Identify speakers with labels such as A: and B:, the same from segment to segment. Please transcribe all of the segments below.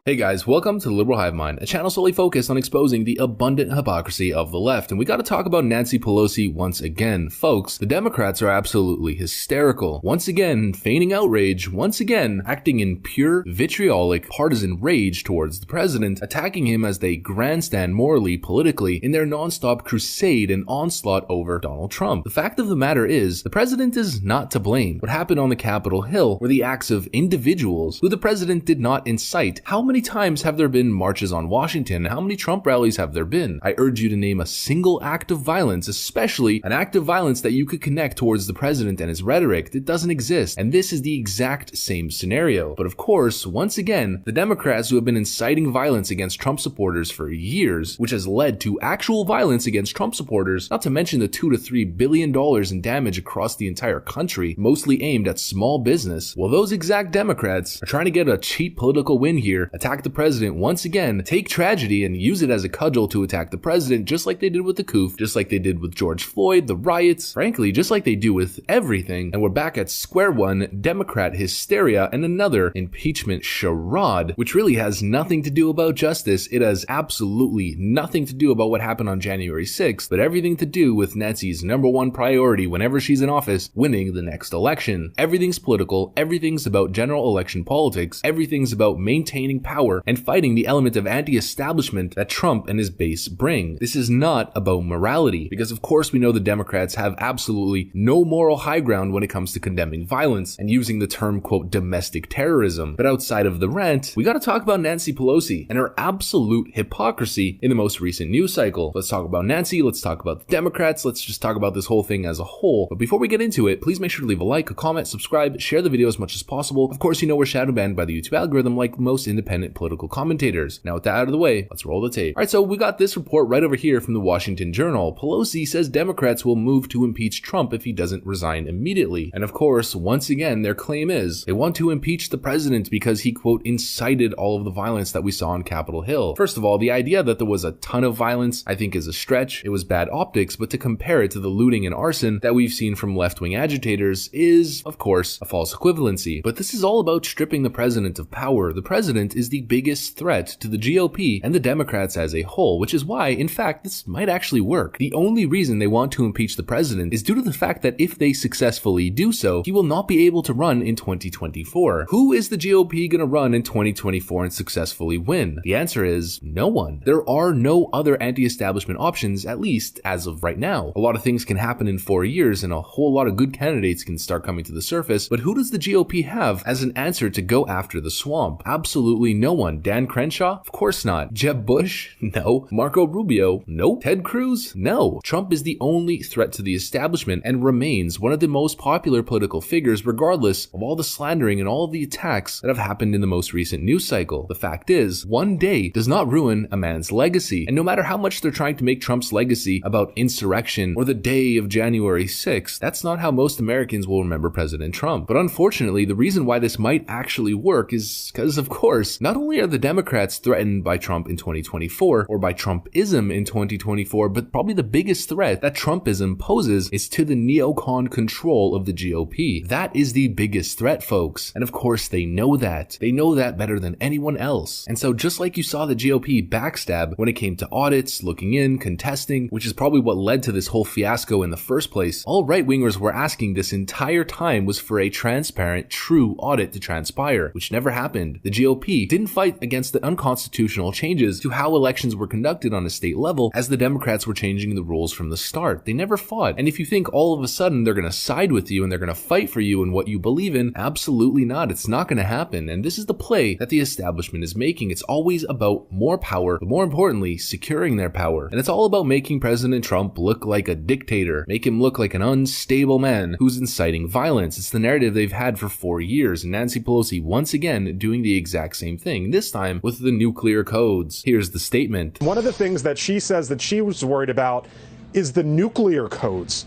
A: Hey guys, welcome to the Liberal Hivemind, a channel solely focused on exposing the abundant hypocrisy of the left. And we gotta talk about Nancy Pelosi once again. Folks, the Democrats are absolutely hysterical. Once again, feigning outrage, once again, acting in pure vitriolic partisan rage towards the president, attacking him as they grandstand morally, politically, in their non-stop crusade and onslaught over Donald Trump. The fact of the matter is, the president is not to blame. What happened on the Capitol Hill were the acts of individuals who the president did not incite. How many times have there been marches on Washington? How many Trump rallies have there been? I urge you to name a single act of violence, especially an act of violence that you could connect towards the president and his rhetoric. It doesn't exist. And this is the exact same scenario. But of course, once again, the Democrats who have been inciting violence against Trump supporters for years, which has led to actual violence against Trump supporters, not to mention the $2 to $3 billion in damage across the entire country, mostly aimed at small business. Well, those exact Democrats are trying to get a cheap political win here, attack the president once again, take tragedy and use it as a cudgel to attack the president, just like they did with the coup, just like they did with George Floyd, the riots, frankly, just like they do with everything. And we're back at square one, Democrat hysteria and another impeachment charade, which really has nothing to do about justice. It has absolutely nothing to do about what happened on January 6th, but everything to do with Nancy's #1 priority whenever she's in office, winning the next election. Everything's political, everything's about general election politics, everything's about maintaining power and fighting the element of anti-establishment that Trump and his base bring. This is not about morality, because of course we know the Democrats have absolutely no moral high ground when it comes to condemning violence and using the term, quote, domestic terrorism. But outside of the rant, we gotta talk about Nancy Pelosi and her absolute hypocrisy in the most recent news cycle. Let's talk about Nancy, let's talk about the Democrats, let's just talk about this whole thing as a whole. But before we get into it, please make sure to leave a like, a comment, subscribe, share the video as much as possible. Of course, you know we're shadow banned by the YouTube algorithm like most independent political commentators. Now with that out of the way, let's roll the tape. Alright, so we got this report right over here from the Washington Journal. Pelosi says Democrats will move to impeach Trump if he doesn't resign immediately. And of course, once again, their claim is they want to impeach the president because he, quote, incited all of the violence that we saw on Capitol Hill. First of all, the idea that there was a ton of violence, I think is a stretch. It was bad optics, but to compare it to the looting and arson that we've seen from left-wing agitators is, of course, a false equivalency. But this is all about stripping the president of power. The president is the biggest threat to the GOP and the Democrats as a whole, which is why, in fact, this might actually work. The only reason they want to impeach the president is due to the fact that if they successfully do so, he will not be able to run in 2024. Who is the GOP gonna run in 2024 and successfully win? The answer is no one. There are no other anti-establishment options, at least as of right now. A lot of things can happen in 4 years and a whole lot of good candidates can start coming to the surface, but who does the GOP have as an answer to go after the swamp? Absolutely no one. Dan Crenshaw? Of course not. Jeb Bush? No. Marco Rubio? Nope. Ted Cruz? No. Trump is the only threat to the establishment and remains one of the most popular political figures regardless of all the slandering and all of the attacks that have happened in the most recent news cycle. The fact is, one day does not ruin a man's legacy, and no matter how much they're trying to make Trump's legacy about insurrection or the day of January 6th, that's not how most Americans will remember President Trump. But unfortunately, the reason why this might actually work is because, of course, not only are the Democrats threatened by Trump in 2024 or by Trumpism in 2024, but probably the biggest threat that Trumpism poses is to the neocon control of the GOP. That is the biggest threat, folks. And of course, they know that. They know that better than anyone else. And so just like you saw the GOP backstab when it came to audits, looking in, contesting, which is probably what led to this whole fiasco in the first place, all right-wingers were asking this entire time was for a transparent, true audit to transpire, which never happened. The GOP didn't fight against the unconstitutional changes to how elections were conducted on a state level as the Democrats were changing the rules from the start. They never fought. And if you think all of a sudden they're going to side with you and they're going to fight for you and what you believe in, absolutely not. It's not going to happen. And this is the play that the establishment is making. It's always about more power, but more importantly, securing their power. And it's all about making President Trump look like a dictator, make him look like an unstable man who's inciting violence. It's the narrative they've had for 4 years. And Nancy Pelosi once again doing the exact same thing, this time with the nuclear codes. Here's the statement.
B: One of the things that she says that she was worried about is the nuclear codes.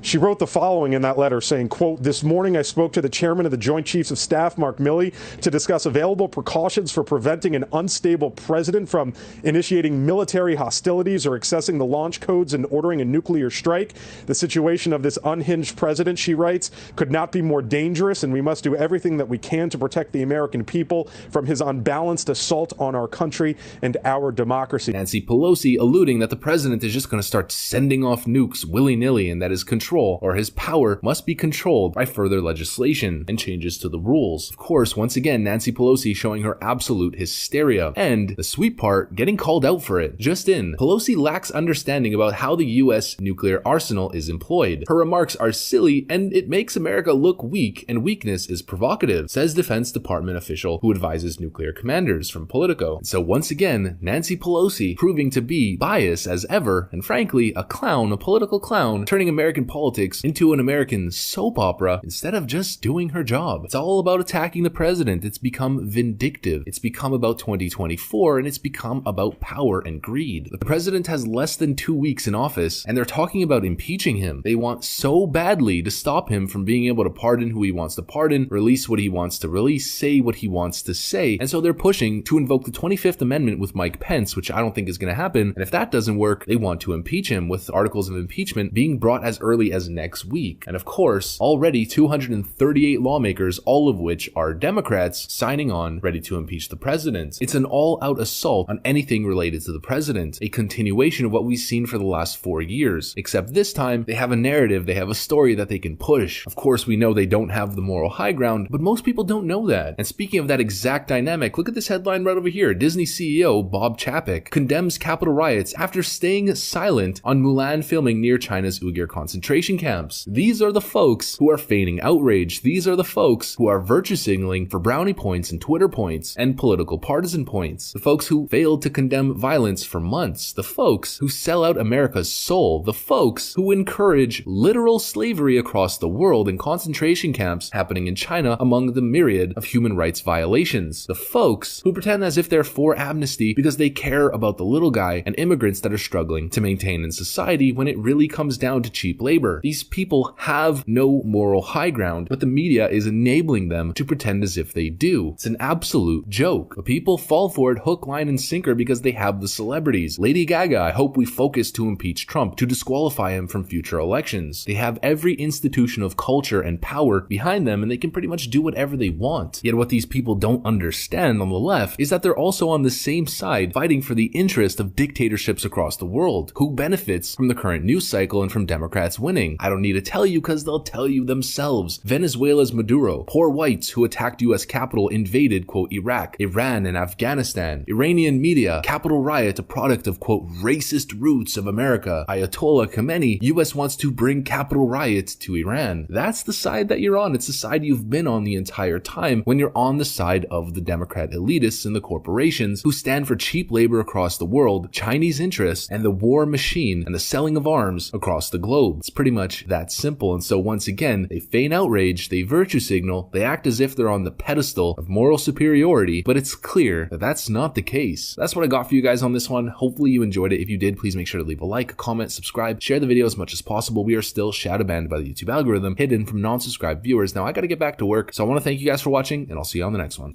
B: She wrote the following in that letter saying, quote, "This morning I spoke to the chairman of the Joint Chiefs of Staff, Mark Milley, to discuss available precautions for preventing an unstable president from initiating military hostilities or accessing the launch codes and ordering a nuclear strike. The situation of this unhinged president," she writes, "could not be more dangerous, and we must do everything that we can to protect the American people from his unbalanced assault on our country and our democracy."
A: Nancy Pelosi alluding that the president is just going to start sending off nukes willy-nilly and that his control or his power must be controlled by further legislation and changes to the rules. Of course, once again, Nancy Pelosi showing her absolute hysteria, and the sweet part, getting called out for it. Just in, Pelosi lacks understanding about how the US nuclear arsenal is employed. Her remarks are silly and it makes America look weak, and weakness is provocative, says Defense Department official who advises nuclear commanders from Politico. So once again, Nancy Pelosi proving to be biased as ever, and frankly, a clown, a political clown, turning American politics into an American soap opera instead of just doing her job. It's all about attacking the president. It's become vindictive. It's become about 2024, and it's become about power and greed. The president has less than 2 weeks in office, and they're talking about impeaching him. They want so badly to stop him from being able to pardon who he wants to pardon, release what he wants to release, say what he wants to say, and so they're pushing to invoke the 25th Amendment with Mike Pence, which I don't think is going to happen, and if that doesn't work, they want to impeach him, with articles of impeachment being brought as early as next week. And of course, already 238 lawmakers, all of which are Democrats, signing on, ready to impeach the president. It's an all-out assault on anything related to the president, a continuation of what we've seen for the last 4 years, except this time, they have a narrative, they have a story that they can push. Of course, we know they don't have the moral high ground, but most people don't know that. And speaking of that exact dynamic, look at this headline right over here. Disney CEO Bob Chapek condemns Capitol riots after staying silent on Mulan filming near China's Uyghur concentration camps. These are the folks who are feigning outrage. These are the folks who are virtue signaling for brownie points and Twitter points and political partisan points. The folks who failed to condemn violence for months. The folks who sell out America's soul. The folks who encourage literal slavery across the world in concentration camps happening in China among the myriad of human rights violations. The folks who pretend as if they're for amnesty because they care about the little guy and immigrants that are struggling to maintain in society when it really comes down to cheap labor. These people have no moral high ground, but the media is enabling them to pretend as if they do. It's an absolute joke. But people fall for it hook, line, and sinker because they have the celebrities. Lady Gaga, I hope we focus to impeach Trump, to disqualify him from future elections. They have every institution of culture and power behind them, and they can pretty much do whatever they want. Yet what these people don't understand on the left is that they're also on the same side fighting for the interest of dictatorships across the world. Who benefits from the current news cycle and from Democrats winning? I don't need to tell you because they'll tell you themselves. Venezuela's Maduro, poor whites who attacked US Capitol invaded, quote, Iraq, Iran, and Afghanistan. Iranian media, Capitol riot, a product of, quote, racist roots of America. Ayatollah Khamenei, US wants to bring Capitol riot to Iran. That's the side that you're on. It's the side you've been on the entire time when you're on the side of the Democrat elitists and the corporations who stand for cheap labor across the world, Chinese interests, and the war machine and the selling of arms across the globe. It's pretty much that simple. And so once again, they feign outrage, they virtue signal, they act as if they're on the pedestal of moral superiority, but it's clear that that's not the case. That's what I got for you guys on this one. Hopefully you enjoyed it. If you did, please make sure to leave a like, a comment, subscribe, share the video as much as possible. We are still shadow banned by the YouTube algorithm, hidden from non-subscribed viewers. Now I gotta get back to work, so I want to thank you guys for watching, and I'll see you on the next one.